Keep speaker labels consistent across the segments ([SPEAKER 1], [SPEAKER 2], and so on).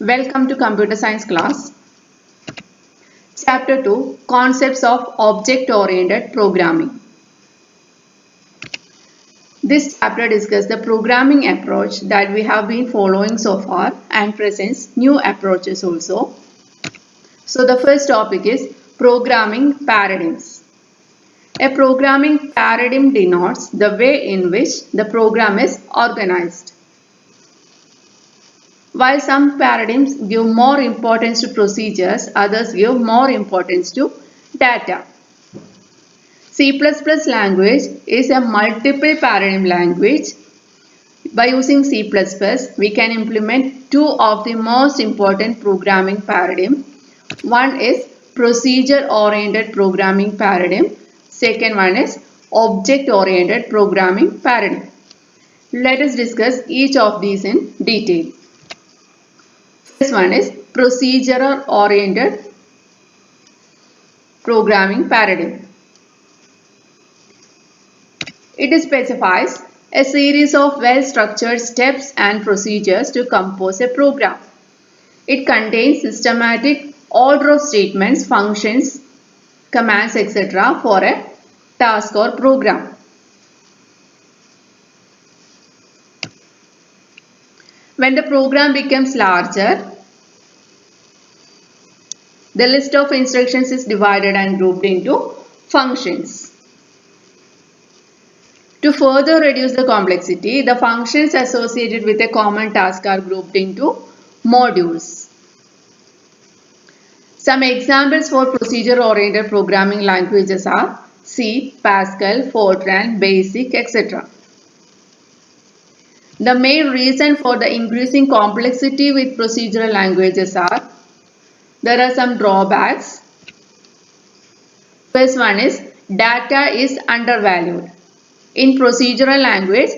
[SPEAKER 1] Welcome to Computer Science class. Chapter 2 Concepts of Object-Oriented Programming. This chapter discusses the programming approach that we have been following so far and presents new approaches also. So the first topic is programming paradigms. A programming paradigm denotes the way in which the program is organized. While some paradigms give more importance to procedures, others give more importance to data. C++ language is a multiple paradigm language. By using C++, we can implement two of the most important programming paradigm. One is procedure-oriented programming paradigm. Second one is object-oriented programming paradigm. Let us discuss each of these in detail. This one is procedural oriented programming paradigm. It specifies a series of well-structured steps and procedures to compose a program. It contains systematic order of statements, functions, commands, etc. for a task or program. When the program becomes larger, the list of instructions is divided and grouped into functions. To further reduce the complexity, the functions associated with a common task are grouped into modules. Some examples for procedure-oriented programming languages are C, Pascal, Fortran, BASIC, etc. The main reason for the increasing complexity with procedural languages are there are some drawbacks. First one is data is undervalued. In procedural language,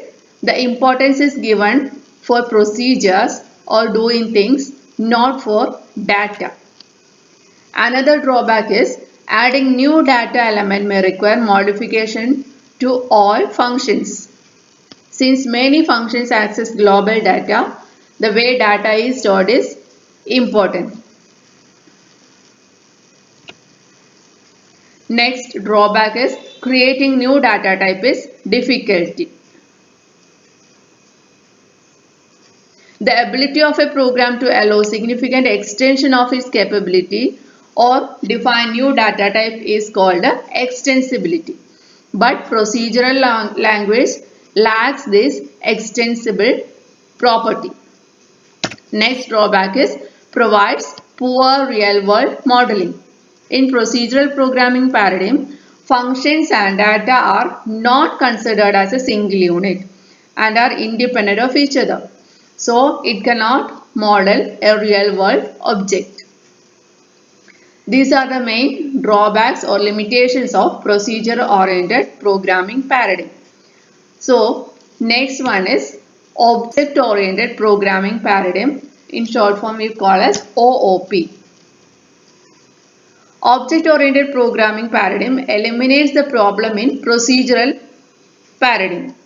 [SPEAKER 1] the importance is given for procedures or doing things, not for data. Another drawback is adding new data element may require modification to all functions. Since many functions access global data, the way data is stored is important. Next drawback is creating new data type is difficult. The ability of a program to allow significant extension of its capability or define new data type is called extensibility. But procedural language lacks this extensible property. Next drawback is provides poor real-world modeling. In procedural programming paradigm, functions and data are not considered as a single unit and are independent of each other. So, it cannot model a real-world object. These are the main drawbacks or limitations of procedure-oriented programming paradigm. So, next one is object-oriented programming paradigm. In short form, we call as OOP. Object-oriented programming paradigm eliminates the problem in procedural paradigm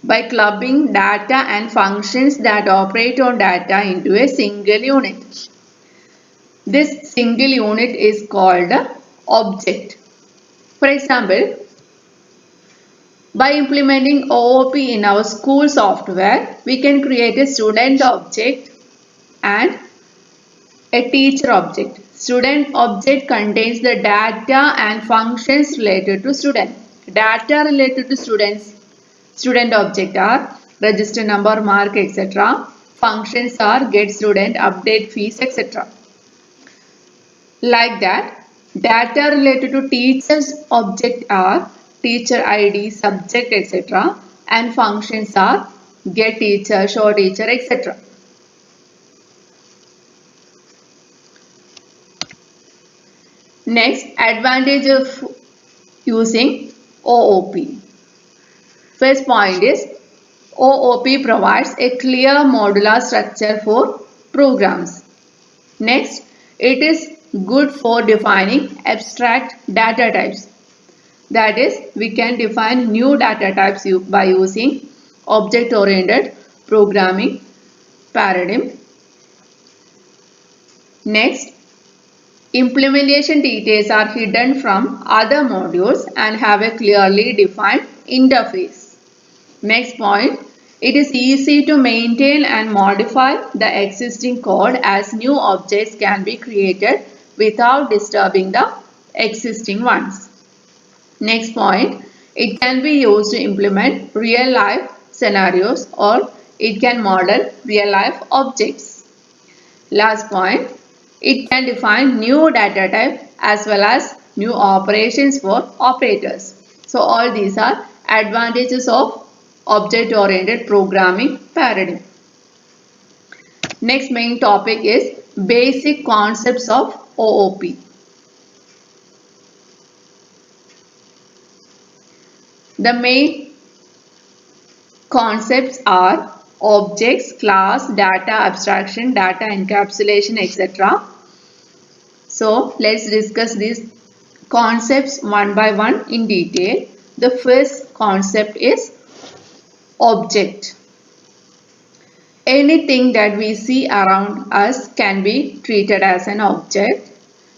[SPEAKER 1] by clubbing data and functions that operate on data into a single unit. This single unit is called object. For example, by implementing OOP in our school software, we can create a student object and a teacher object. Student object contains the data and functions related to student. Data related to student object are register number, mark, etc. Functions are get student, update fees, etc. Like that, data related to teacher's object are teacher ID, subject, etc. And functions are get teacher, show teacher, etc. Next, advantage of using OOP. First point is OOP provides a clear modular structure for programs. Next, it is good for defining abstract data types. That is, we can define new data types by using object-oriented programming paradigm. Next, implementation details are hidden from other modules and have a clearly defined interface. Next point, it is easy to maintain and modify the existing code as new objects can be created without disturbing the existing ones. Next point, it can be used to implement real-life scenarios or it can model real-life objects. Last point, it can define new data type as well as new operations for operators. So all these are advantages of object-oriented programming paradigm. Next main topic is basic concepts of OOP. The main concepts are objects, class, data abstraction, data encapsulation, etc. So let's discuss these concepts one by one in detail. The first concept is object. Anything that we see around us can be treated as an object,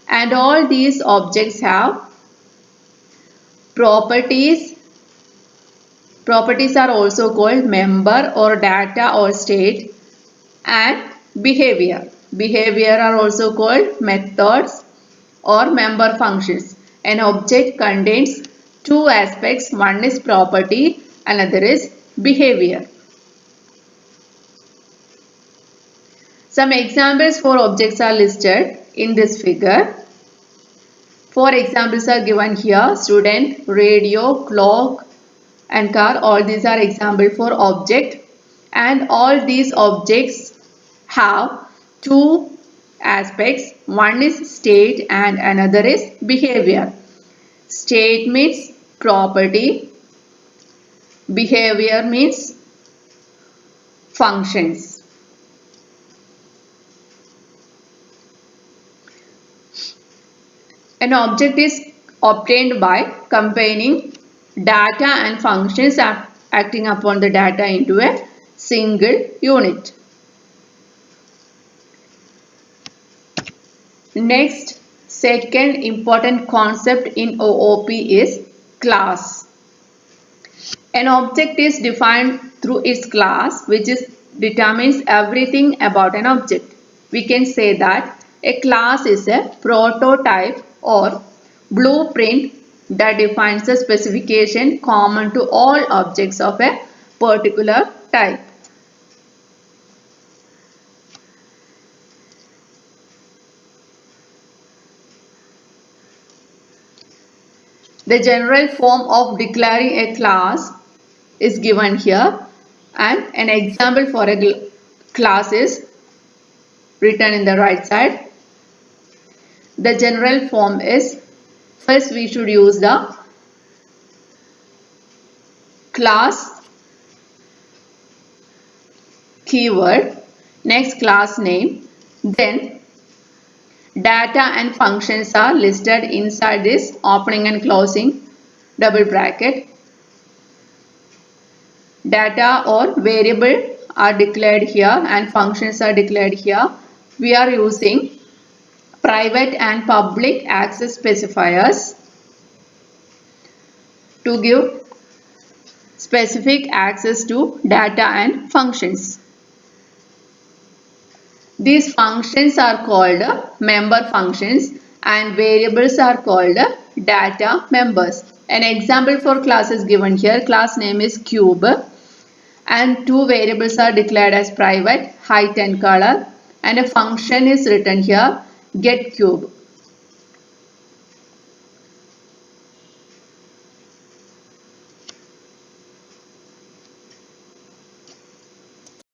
[SPEAKER 1] and all these objects have properties. Properties are also called member or data or state, and behavior. Behavior are also called methods or member functions. An object contains two aspects. One is property, another is behavior. Some examples for objects are listed in this figure. Four examples are given here: student, radio, clock and car. All these are examples for object, and all these objects have two aspects. One is state and another is behavior. State means property, behavior means functions. An object is obtained by combining data and functions acting upon the data into a single unit. Next, second important concept in OOP is class. An object is defined through its class, which determines everything about an object. We can say that a class is a prototype or blueprint that defines the specification common to all objects of a particular type. The general form of declaring a class is given here, and an example for a class is written in the right side. The general form is, first we should use the class keyword, next class name, then data and functions are listed inside this opening and closing double bracket. Data or variable are declared here and functions are declared here. We are using private and public access specifiers to give specific access to data and functions. These functions are called member functions and variables are called data members. An example for class is given here. Class name is cube and two variables are declared as private, height and color, and a function is written here, get cube.